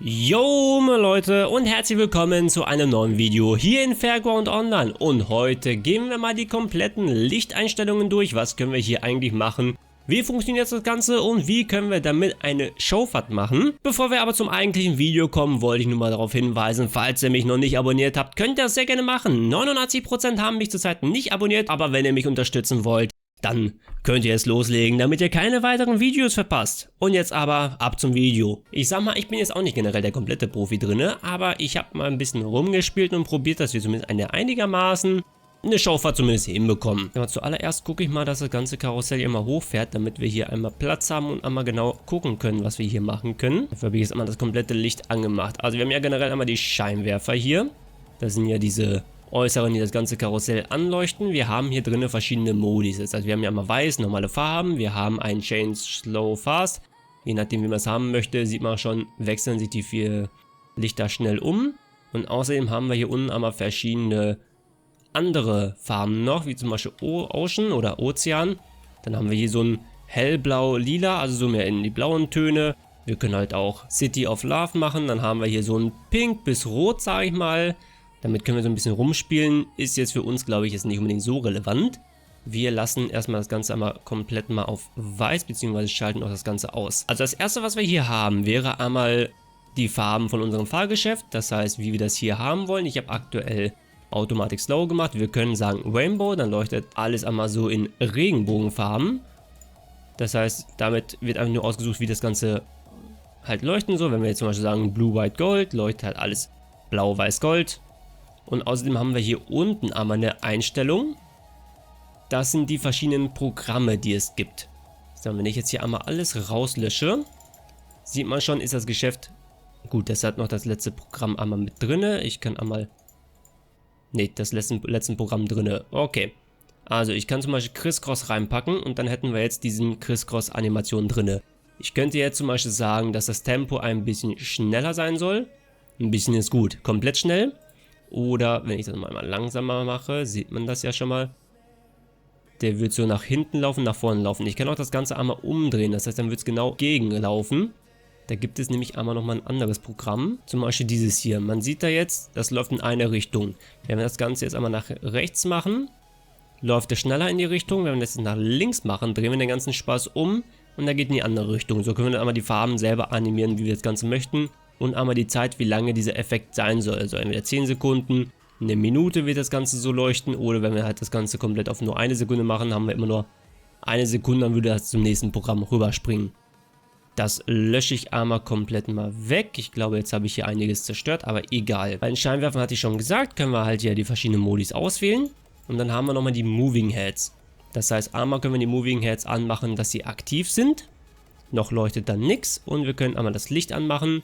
Yo Leute und herzlich willkommen zu einem neuen Video hier in Fairground Online und heute gehen wir mal die kompletten Lichteinstellungen durch. Was können wir hier eigentlich machen? Wie funktioniert das Ganze und wie können wir damit eine Showfahrt machen? Bevor wir aber zum eigentlichen Video kommen, wollte ich nur mal darauf hinweisen, falls ihr mich noch nicht abonniert habt, könnt ihr das sehr gerne machen. 89% haben mich zurzeit nicht abonniert, aber wenn ihr mich unterstützen wollt, dann könnt ihr es loslegen, damit ihr keine weiteren Videos verpasst. Und jetzt aber ab zum Video. Ich sag mal, ich bin jetzt auch nicht generell der komplette Profi drinne, aber ich habe mal ein bisschen rumgespielt und probiert, dass wir zumindest einigermaßen eine Showfahrt zumindest hinbekommen. Aber zuallererst gucke ich mal, dass das ganze Karussell hier mal hochfährt, damit wir hier einmal Platz haben und einmal genau gucken können, was wir hier machen können. Dafür habe ich jetzt einmal das komplette Licht angemacht. Also wir haben ja generell einmal die Scheinwerfer hier. Das sind ja diese äußeren, die das ganze Karussell anleuchten. Wir haben hier drinnen verschiedene Modis. Das heißt, wir haben ja einmal weiß, normale Farben. Wir haben einen Change, Slow, Fast. Je nachdem, wie man es haben möchte, sieht man schon, wechseln sich die vier Lichter schnell um. Und außerdem haben wir hier unten einmal verschiedene andere Farben noch, wie zum Beispiel Ocean oder Ozean. Dann haben wir hier so ein hellblau-lila, also so mehr in die blauen Töne. Wir können halt auch City of Love machen. Dann haben wir hier so ein Pink bis Rot, sage ich mal. Damit können wir so ein bisschen rumspielen, ist jetzt für uns, glaube ich, jetzt nicht unbedingt so relevant. Wir lassen erstmal das Ganze einmal komplett mal auf weiß, beziehungsweise schalten auch das Ganze aus. Also das erste, was wir hier haben, wäre einmal die Farben von unserem Fahrgeschäft. Das heißt, wie wir das hier haben wollen. Ich habe aktuell Automatic Slow gemacht. Wir können sagen Rainbow, dann leuchtet alles einmal so in Regenbogenfarben. Das heißt, damit wird einfach nur ausgesucht, wie das Ganze halt leuchten soll. Wenn wir jetzt zum Beispiel sagen Blue, White, Gold, leuchtet halt alles Blau, Weiß, Gold. Und außerdem haben wir hier unten einmal eine Einstellung. Das sind die verschiedenen Programme, die es gibt. So, wenn ich jetzt hier einmal alles rauslösche, sieht man schon, ist das Geschäft gut. Das hat noch das letzte Programm einmal mit drinne. Ich kann einmal, ne, das letzten Programm drinne. Okay, also ich kann zum Beispiel Crisscross reinpacken und dann hätten wir jetzt diesen Crisscross-Animation drinne. Ich könnte jetzt zum Beispiel sagen, dass das Tempo ein bisschen schneller sein soll. Ein bisschen ist gut, komplett schnell. Oder wenn ich das mal langsamer mache, sieht man das ja schon mal. Der wird so nach hinten laufen, nach vorne laufen. Ich kann auch das Ganze einmal umdrehen, das heißt, dann wird es genau gegenlaufen. Da gibt es nämlich einmal nochmal ein anderes Programm. Zum Beispiel dieses hier. Man sieht da jetzt, das läuft in eine Richtung. Wenn wir das Ganze jetzt einmal nach rechts machen, läuft es schneller in die Richtung. Wenn wir das jetzt nach links machen, drehen wir den ganzen Spaß um und da geht in die andere Richtung. So können wir dann einmal die Farben selber animieren, wie wir das Ganze möchten. Und einmal die Zeit, wie lange dieser Effekt sein soll. Also entweder 10 Sekunden, eine Minute wird das Ganze so leuchten. Oder wenn wir halt das Ganze komplett auf nur eine Sekunde machen, haben wir immer nur eine Sekunde, dann würde das zum nächsten Programm rüberspringen. Das lösche ich einmal komplett mal weg. Ich glaube, jetzt habe ich hier einiges zerstört, aber egal. Bei den Scheinwerfern hatte ich schon gesagt, können wir halt hier die verschiedenen Modis auswählen. Und dann haben wir nochmal die Moving Heads. Das heißt, einmal können wir die Moving Heads anmachen, dass sie aktiv sind. Noch leuchtet dann nichts. Und wir können einmal das Licht anmachen.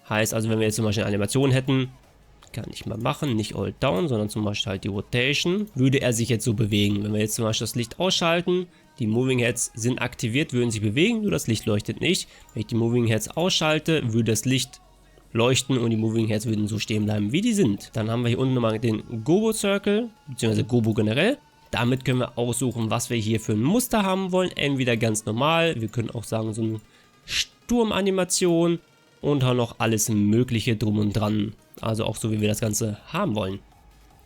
Heißt also, wenn wir jetzt zum Beispiel eine Animation hätten, kann ich mal machen, nicht Hold Down, sondern zum Beispiel halt die Rotation, würde er sich jetzt so bewegen. Wenn wir jetzt zum Beispiel das Licht ausschalten, die Moving Heads sind aktiviert, würden sich bewegen, nur das Licht leuchtet nicht. Wenn ich die Moving Heads ausschalte, würde das Licht leuchten und die Moving Heads würden so stehen bleiben, wie die sind. Dann haben wir hier unten nochmal den Gobo Circle, beziehungsweise Gobo generell. Damit können wir aussuchen, was wir hier für ein Muster haben wollen. Entweder ganz normal, wir können auch sagen, so eine Sturmanimation. Und auch noch alles Mögliche drum und dran. Also auch so, wie wir das Ganze haben wollen.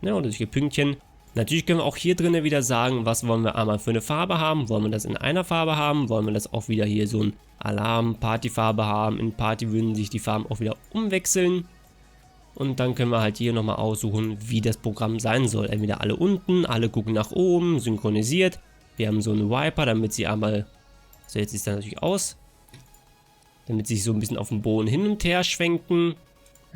Ja, und solche Pünktchen. Natürlich können wir auch hier drinnen wieder sagen, was wollen wir einmal für eine Farbe haben. Wollen wir das in einer Farbe haben? Wollen wir das auch wieder hier so ein Alarm, Partyfarbe haben? In Party würden sich die Farben auch wieder umwechseln. Und dann können wir halt hier nochmal aussuchen, wie das Programm sein soll. Entweder alle unten, alle gucken nach oben, synchronisiert. Wir haben so einen Wiper, damit sie einmal, so jetzt sieht es dann natürlich aus, damit sie sich so ein bisschen auf dem Boden hin und her schwenken.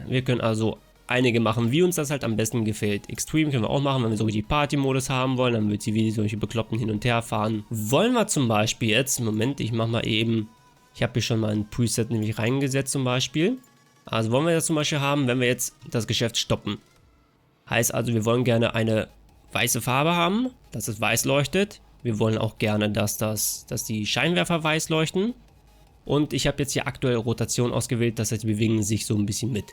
Wir können also einige machen, wie uns das halt am besten gefällt. Extreme können wir auch machen, wenn wir so die Party-Modus haben wollen, dann wird sie wie solche Bekloppten hin und her fahren. Wollen wir zum Beispiel jetzt, Moment, ich mache mal eben, ich habe hier schon mal ein Preset nämlich reingesetzt zum Beispiel. Also wollen wir das zum Beispiel haben, wenn wir jetzt das Geschäft stoppen. Heißt also, wir wollen gerne eine weiße Farbe haben, dass es weiß leuchtet. Wir wollen auch gerne, dass die Scheinwerfer weiß leuchten. Und ich habe jetzt hier aktuell Rotation ausgewählt, das heißt, die bewegen sich so ein bisschen mit.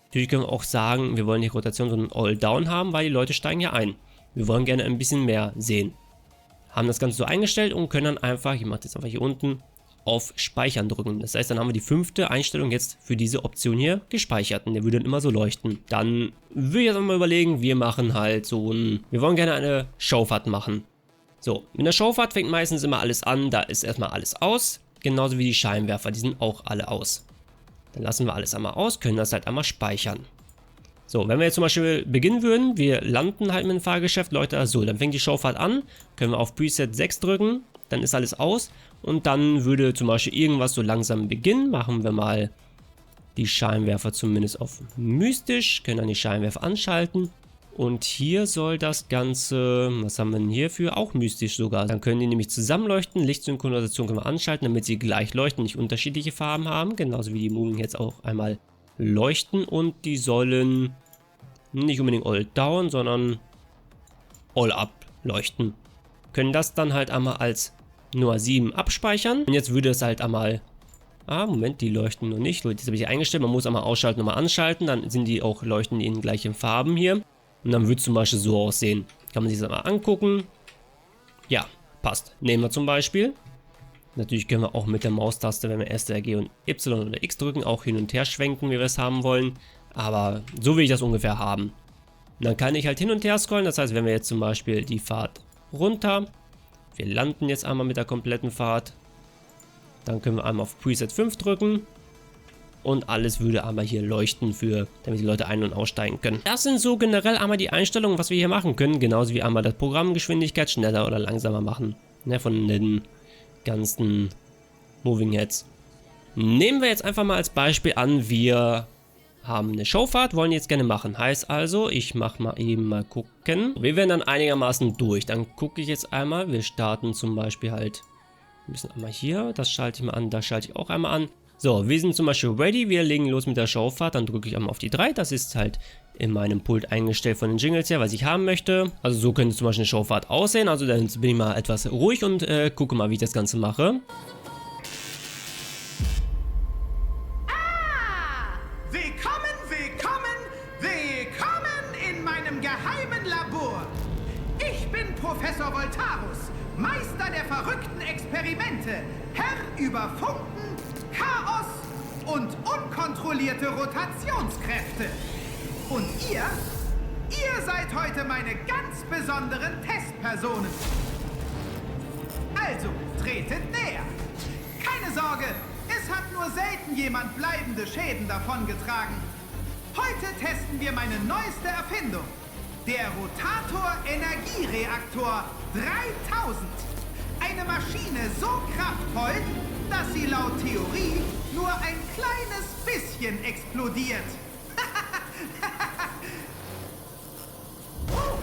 Natürlich können wir auch sagen, wir wollen nicht Rotation, sondern All Down haben, weil die Leute steigen ja ein. Wir wollen gerne ein bisschen mehr sehen. Haben das Ganze so eingestellt und können dann einfach, ich mache das einfach hier unten, auf Speichern drücken. Das heißt, dann haben wir die 5. Einstellung jetzt für diese Option hier gespeichert und der würde dann immer so leuchten. Dann würde ich jetzt mal überlegen, wir machen halt so ein, wir wollen gerne eine Showfahrt machen. So, mit der Showfahrt fängt meistens immer alles an, da ist erstmal alles aus, genauso wie die Scheinwerfer, die sind auch alle aus. Dann lassen wir alles einmal aus, können das halt einmal speichern. So, wenn wir jetzt zum Beispiel beginnen würden, wir landen halt mit dem Fahrgeschäft, Leute, so, dann fängt die Showfahrt an, können wir auf Preset 6 drücken, dann ist alles aus und dann würde zum Beispiel irgendwas so langsam beginnen. Machen wir mal die Scheinwerfer zumindest auf mystisch, können dann die Scheinwerfer anschalten und hier soll das Ganze, was haben wir denn hierfür, auch mystisch sogar. Dann können die nämlich zusammenleuchten, Lichtsynchronisation können wir anschalten, damit sie gleich leuchten, nicht unterschiedliche Farben haben, genauso wie die Mugen jetzt auch einmal leuchten und die sollen nicht unbedingt all down, sondern all up leuchten. Können das dann halt einmal als nur 7 abspeichern. Und jetzt würde es halt einmal... Moment, die leuchten noch nicht. Gut, jetzt habe ich die eingestellt. Man muss einmal ausschalten und mal anschalten. Dann sind die auch, leuchten die in gleichen Farben hier. Und dann wird es zum Beispiel so aussehen. Kann man sich das mal angucken. Ja, passt. Nehmen wir zum Beispiel. Natürlich können wir auch mit der Maustaste, wenn wir STRG und Y oder X drücken, auch hin und her schwenken, wie wir es haben wollen. Aber so will ich das ungefähr haben. Und dann kann ich halt hin und her scrollen. Das heißt, wenn wir jetzt zum Beispiel die Fahrt runter... Wir landen jetzt einmal mit der kompletten Fahrt. Dann können wir einmal auf Preset 5 drücken. Und alles würde einmal hier leuchten, damit die Leute ein- und aussteigen können. Das sind so generell einmal die Einstellungen, was wir hier machen können. Genauso wie einmal das Programmgeschwindigkeit schneller oder langsamer machen. Ne, von den ganzen Moving Heads. Nehmen wir jetzt einfach mal als Beispiel an, wir haben eine Showfahrt, wollen jetzt gerne machen. Heißt also, ich mache mal eben mal gucken. Wir werden dann einigermaßen durch. Dann gucke ich jetzt einmal. Wir starten zum Beispiel halt ein bisschen einmal hier. Das schalte ich mal an, das schalte ich auch einmal an. So, wir sind zum Beispiel ready. Wir legen los mit der Showfahrt. Dann drücke ich einmal auf die 3. Das ist halt in meinem Pult eingestellt von den Jingles her, was ich haben möchte. Also so könnte zum Beispiel eine Showfahrt aussehen. Also dann bin ich mal etwas ruhig und gucke mal, wie ich das Ganze mache. Professor Voltarus, Meister der verrückten Experimente, Herr über Funken, Chaos und unkontrollierte Rotationskräfte. Und ihr seid heute meine ganz besonderen Testpersonen. Also, tretet näher. Keine Sorge, es hat nur selten jemand bleibende Schäden davongetragen. Heute testen wir meine neueste Erfindung. Der Rotator-Energiereaktor 3000. Eine Maschine so kraftvoll, dass sie laut Theorie nur ein kleines bisschen explodiert. Oh,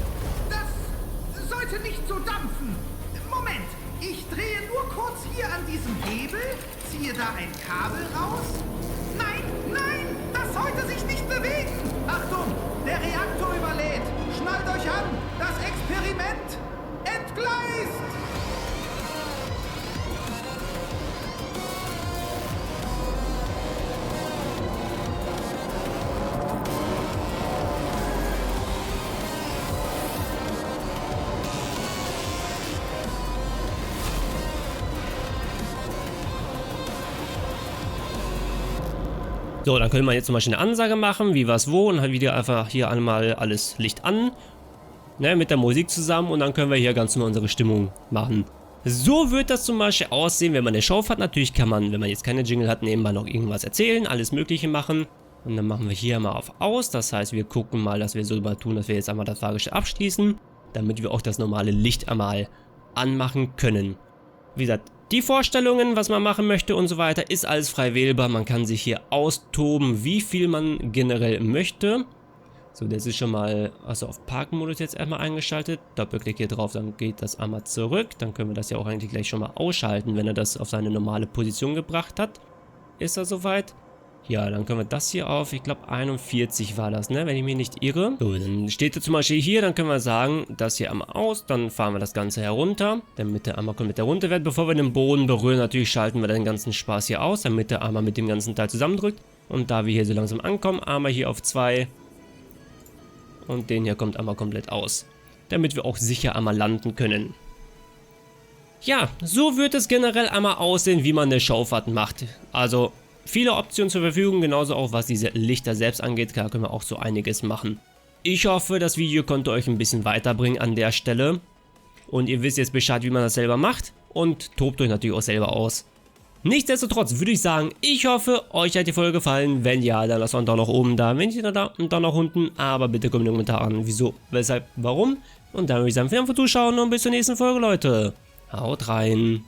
das sollte nicht so dampfen. Moment, ich drehe nur kurz hier an diesem Hebel, ziehe da ein Kabel raus. Nein, nein, das sollte sich nicht bewegen. Achtung, der Reaktor überlädt. Schnallt euch an, das Experiment entgleist. So, dann können wir jetzt zum Beispiel eine Ansage machen, wie was wo, und halt wieder einfach hier einmal alles Licht an, ne, mit der Musik zusammen, und dann können wir hier ganz normal unsere Stimmung machen. So wird das zum Beispiel aussehen, wenn man eine Showfahrt hat. Natürlich kann man, wenn man jetzt keine Jingle hat, nebenbei noch irgendwas erzählen, alles Mögliche machen. Und dann machen wir hier mal auf Aus, das heißt, wir gucken mal, dass wir so mal tun, dass wir jetzt einmal das Fahrgeschäft abschließen, damit wir auch das normale Licht einmal anmachen können. Wie gesagt, die Vorstellungen, was man machen möchte und so weiter, ist alles frei wählbar. Man kann sich hier austoben, wie viel man generell möchte. So, das ist schon mal, also auf Parkmodus jetzt erstmal eingeschaltet. Doppelklick hier drauf, dann geht das einmal zurück. Dann können wir das ja auch eigentlich gleich schon mal ausschalten, wenn er das auf seine normale Position gebracht hat. Ist er soweit? Ja, dann können wir das hier auf, ich glaube 41 war das, ne, wenn ich mich nicht irre. So, dann steht er zum Beispiel hier, dann können wir sagen, das hier einmal aus, dann fahren wir das Ganze herunter, damit er einmal komplett herunter wird. Bevor wir den Boden berühren, natürlich schalten wir den ganzen Spaß hier aus, damit er einmal mit dem ganzen Teil zusammendrückt. Und da wir hier so langsam ankommen, einmal hier auf 2 und den hier kommt einmal komplett aus, damit wir auch sicher einmal landen können. Ja, so wird es generell einmal aussehen, wie man eine Showfahrt macht. Also viele Optionen zur Verfügung, genauso auch was diese Lichter selbst angeht, da können wir auch so einiges machen. Ich hoffe, das Video konnte euch ein bisschen weiterbringen an der Stelle. Und ihr wisst jetzt Bescheid, wie man das selber macht und tobt euch natürlich auch selber aus. Nichtsdestotrotz würde ich sagen, ich hoffe, euch hat die Folge gefallen. Wenn ja, dann lasst einen Daumen nach oben da, wenn nicht, dann einen Daumen nach unten. Aber bitte kommt in den Kommentaren, wieso, weshalb, warum. Und dann würde ich sagen, vielen Dank fürs Zuschauen und bis zur nächsten Folge, Leute. Haut rein.